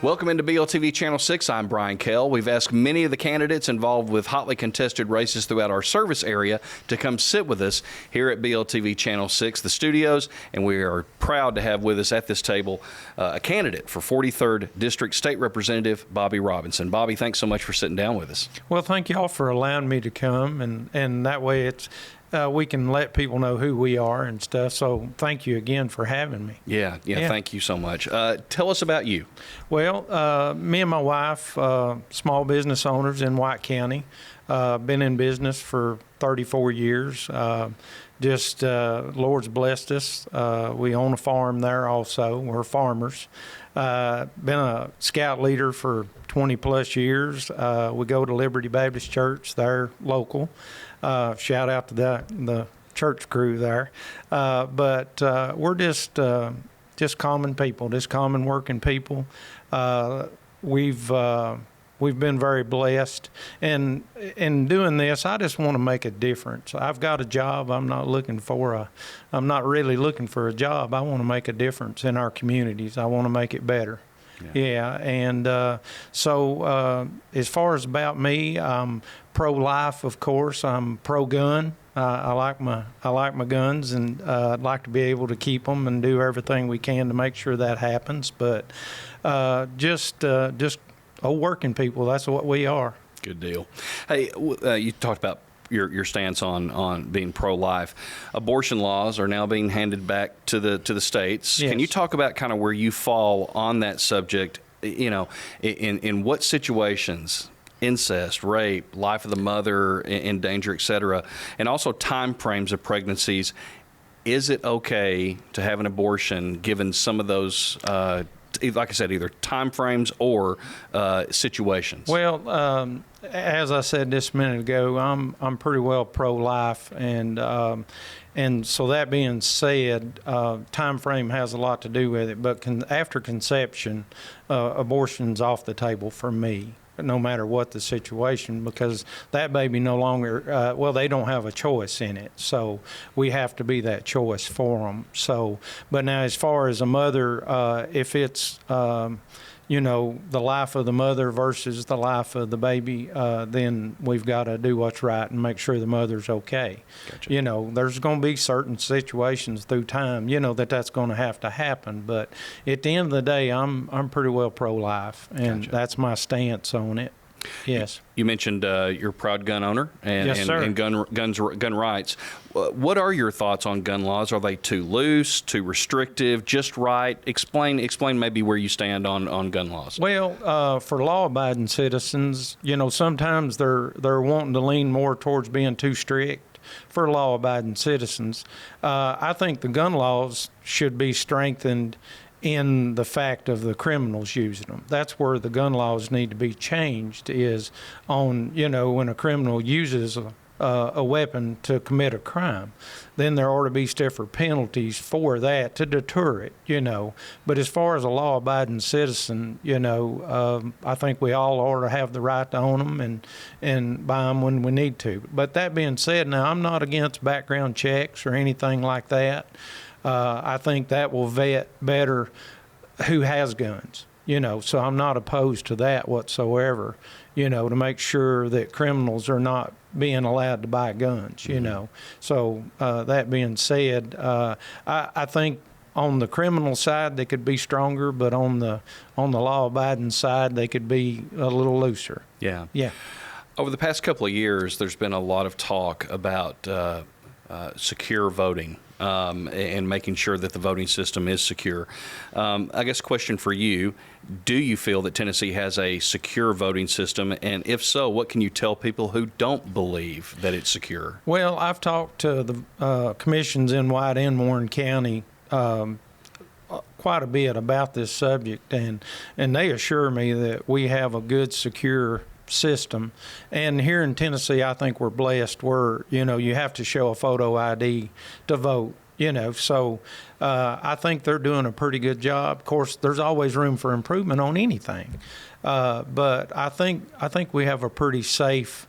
Welcome into BLTV Channel 6. I'm Brian Kell. We've asked many of the candidates involved with hotly contested races throughout our service area to come sit with us here at BLTV Channel 6, the studios, and we are proud to have with us at this table a candidate for 43rd District State Representative Bobby Robinson. Bobby, thanks so much for sitting down with us. Well, thank you all for allowing me to come, and that way we can let people know who we are and stuff. So thank you again for having me. Yeah. Thank you so much. Tell us about you. Well, me and my wife, small business owners in White County, been in business for 34 years. Lord's blessed us. We own a farm there also. We're farmers. Been a scout leader for 20 plus years. We go to Liberty Baptist Church there, local. Shout out to the church crew there. But we're just common people, just common working people. We've been very blessed, and in doing this, I just want to make a difference. I've got a job. I'm not really looking for a job. I want to make a difference in our communities. I want to make it better. Yeah. And so as far as about me, I'm pro-life, of course. I'm pro-gun. I like my guns, and I'd like to be able to keep them and do everything we can to make sure that happens. But just working people, that's what we are. Good deal. Hey, you talked about your stance on being pro-life. Abortion laws are now being handed back to the states. Yes. Can you talk about kind of where you fall on that subject? You know, in what situations? Incest, rape, life of the mother in danger, etc., and also time frames of pregnancies. Is it okay to have an abortion given some of those, like I said, either time frames or situations? Well, as I said just a minute ago, I'm pretty well pro-life, and so that being said, time frame has a lot to do with it. But after conception, abortion's off the table for me, no matter what the situation, because that baby no longer, they don't have a choice in it. So we have to be that choice for them. So, but now as far as a mother, if it's, the life of the mother versus the life of the baby, then we've got to do what's right and make sure the mother's okay. Gotcha. There's going to be certain situations through time, that's going to have to happen. But at the end of the day, I'm pretty well pro-life, and Gotcha. That's my stance on it. Yes. You mentioned you're a proud gun owner Yes, sir. and gun rights. What are your thoughts on gun laws? Are they too loose, too restrictive, just right? Explain maybe where you stand on gun laws. Well, for law-abiding citizens, sometimes they're wanting to lean more towards being too strict. For law-abiding citizens, I think the gun laws should be strengthened in the fact of the criminals using them. That's where the gun laws need to be changed, is on, when a criminal uses a weapon to commit a crime, then there ought to be stiffer penalties for that to deter it, But as far as a law-abiding citizen, I think we all ought to have the right to own them and buy them when we need to. But that being said, now I'm not against background checks or anything like that. I think that will vet better who has guns, so I'm not opposed to that whatsoever, to make sure that criminals are not being allowed to buy guns, So that being said, I think on the criminal side they could be stronger, but on the law-abiding side they could be a little looser. Yeah. Yeah. Over the past couple of years, there's been a lot of talk about secure voting. And making sure that the voting system is secure. I guess question for you, do you feel that Tennessee has a secure voting system? And if so, what can you tell people who don't believe that it's secure? Well, I've talked to the commissions in White and Warren County quite a bit about this subject, and they assure me that we have a good, secure system. And here in Tennessee, I think we're blessed where, you have to show a photo ID to vote, so I think they're doing a pretty good job. Of course, there's always room for improvement on anything. But I think we have a pretty safe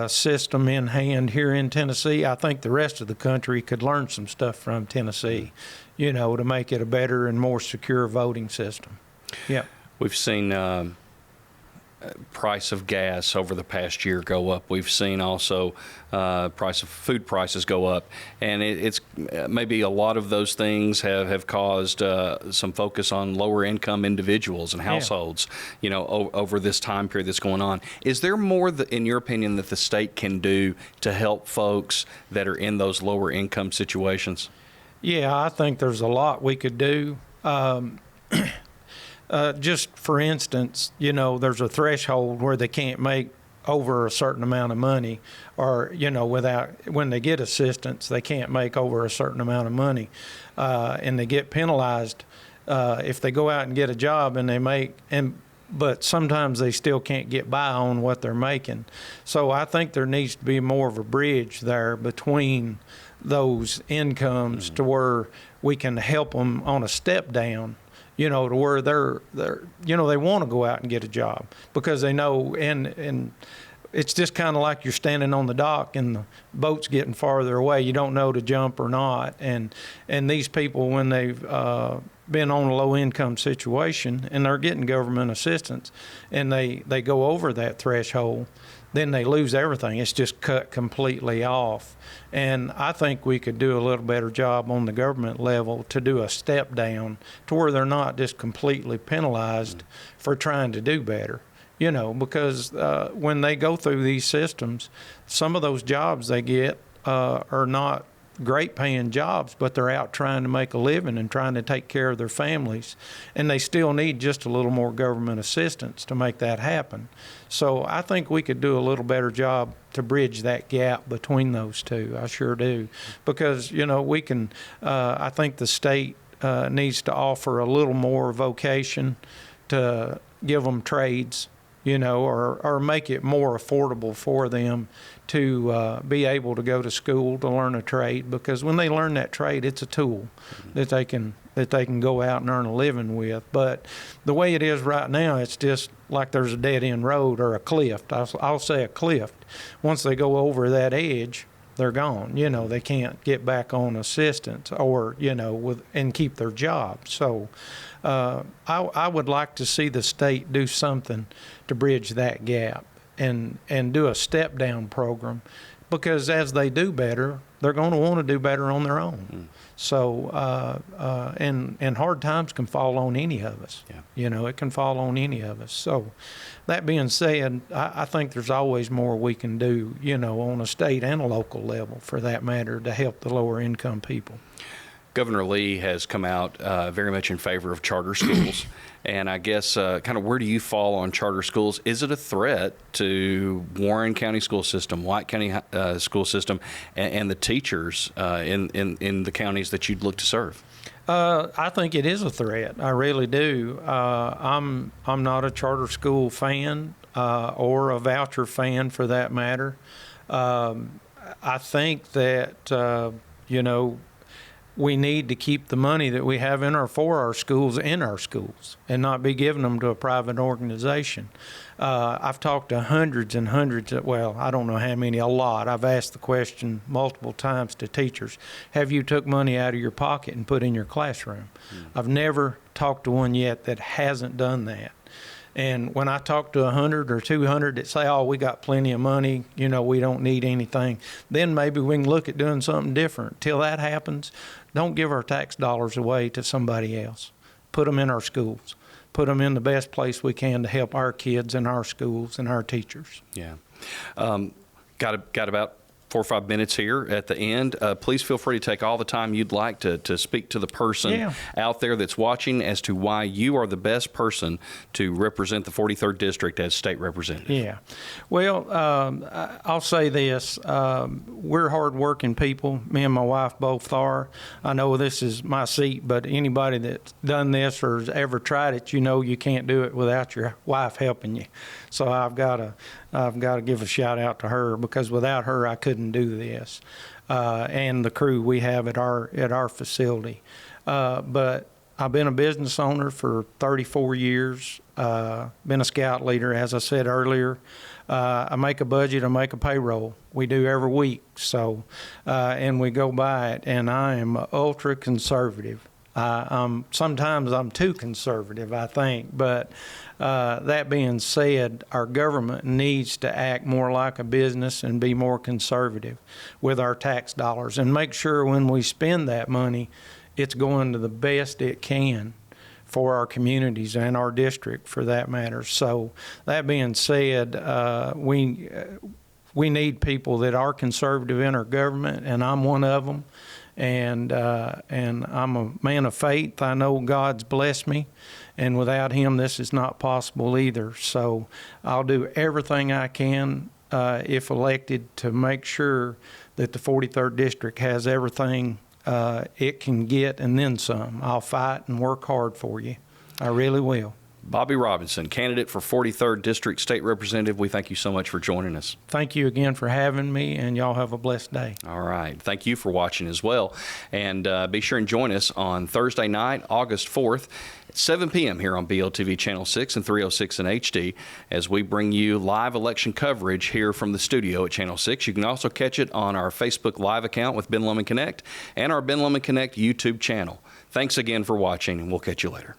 system in hand here in Tennessee. I think the rest of the country could learn some stuff from Tennessee, to make it a better and more secure voting system. Yeah. We've seen price of gas over the past year go up. We've seen also price of food prices go up, and it's maybe a lot of those things have caused some focus on lower income individuals and households. You know, over this time period that's going on. Is there more, in your opinion, that the state can do to help folks that are in those lower income situations? Yeah, I think there's a lot we could do. Just for instance, you know, there's a threshold where they can't make over a certain amount of money, or, you know, when they get assistance, they can't make over a certain amount of money, and they get penalized if they go out and get a job and but sometimes they still can't get by on what they're making. So I think there needs to be more of a bridge there between those incomes to where we can help them on a step down, you know, to where they're you know, they want to go out and get a job because they know, and it's just kind of like you're standing on the dock and the boat's getting farther away. You don't know to jump or not. And these people, when they've been on a low income situation and they're getting government assistance and they go over that threshold, then they lose everything. It's just cut completely off. And I think we could do a little better job on the government level to do a step down to where they're not just completely penalized for trying to do better. You know, because when they go through these systems, some of those jobs they get are not great paying jobs, but they're out trying to make a living and trying to take care of their families. And they still need just a little more government assistance to make that happen. So I think we could do a little better job to bridge that gap between those two. I sure do. Because, you know, we can, I think the state needs to offer a little more vocation to give them trades, you know, or make it more affordable for them to be able to go to school to learn a trade, because when they learn that trade, it's a tool that they can go out and earn a living with. But the way it is right now, it's just like there's a dead end road or a cliff. I'll say a cliff. Once they go over that edge, they're gone. You know, they can't get back on assistance or, you know, and keep their job. So I would like to see the state do something to bridge that gap and do a step down program, because as they do better, they're going to want to do better on their own. So and hard times can fall on any of us. Yeah. You know, it can fall on any of us. So that being said, I think there's always more we can do, you know, on a state and a local level for that matter, to help the lower income people. Governor Lee has come out very much in favor of charter schools. And I guess kind of where do you fall on charter schools? Is it a threat to Warren County school system, White County school system, and the teachers in the counties that you'd look to serve? I think it is a threat. I really do. I'm not a charter school fan or a voucher fan for that matter. I think that, you know, we need to keep the money that we have for our schools in our schools and not be giving them to a private organization. I've talked to hundreds and hundreds well, I don't know how many, a lot. I've asked the question multiple times to teachers, have you took money out of your pocket and put in your classroom? I've never talked to one yet that hasn't done that. And when I talk to 100 or 200 that say, oh, we got plenty of money, you know, we don't need anything, then maybe we can look at doing something different. Till that happens, don't give our tax dollars away to somebody else. Put them in our schools. Put them in the best place we can to help our kids and our schools and our teachers. Yeah. Got about 4 or 5 minutes here at the end. Please feel free to take all the time you'd like to speak to the person out there that's watching as to why you are the best person to represent the 43rd District as state representative. Yeah. Well, I'll say this. We're hardworking people. Me and my wife both are. I know this is my seat, but anybody that's done this or has ever tried it, you know you can't do it without your wife helping you. So I've got to give a shout out to her, because without her I couldn't do this, and the crew we have at our facility. But I've been a business owner for 34 years. Been a scout leader, as I said earlier. I make a budget, I make a payroll. We do every week. So, and we go by it. And I am ultra conservative. Sometimes I'm too conservative, I think. But that being said, our government needs to act more like a business and be more conservative with our tax dollars and make sure when we spend that money, it's going to the best it can for our communities and our district for that matter. So that being said, we need people that are conservative in our government, and I'm one of them. And I'm a man of faith. I know God's blessed me, and without Him, this is not possible either. So I'll do everything I can, if elected, to make sure that the 43rd District has everything it can get and then some. I'll fight and work hard for you. I really will. Bobby Robinson, candidate for 43rd District State Representative, we thank you so much for joining us. Thank you again for having me, and y'all have a blessed day. All right. Thank you for watching as well. And be sure and join us on Thursday night, August 4th, at 7 p.m. here on BLTV Channel 6 and 306 in HD as we bring you live election coverage here from the studio at Channel 6. You can also catch it on our Facebook Live account with Ben Lomond Connect and our Ben Lomond Connect YouTube channel. Thanks again for watching, and we'll catch you later.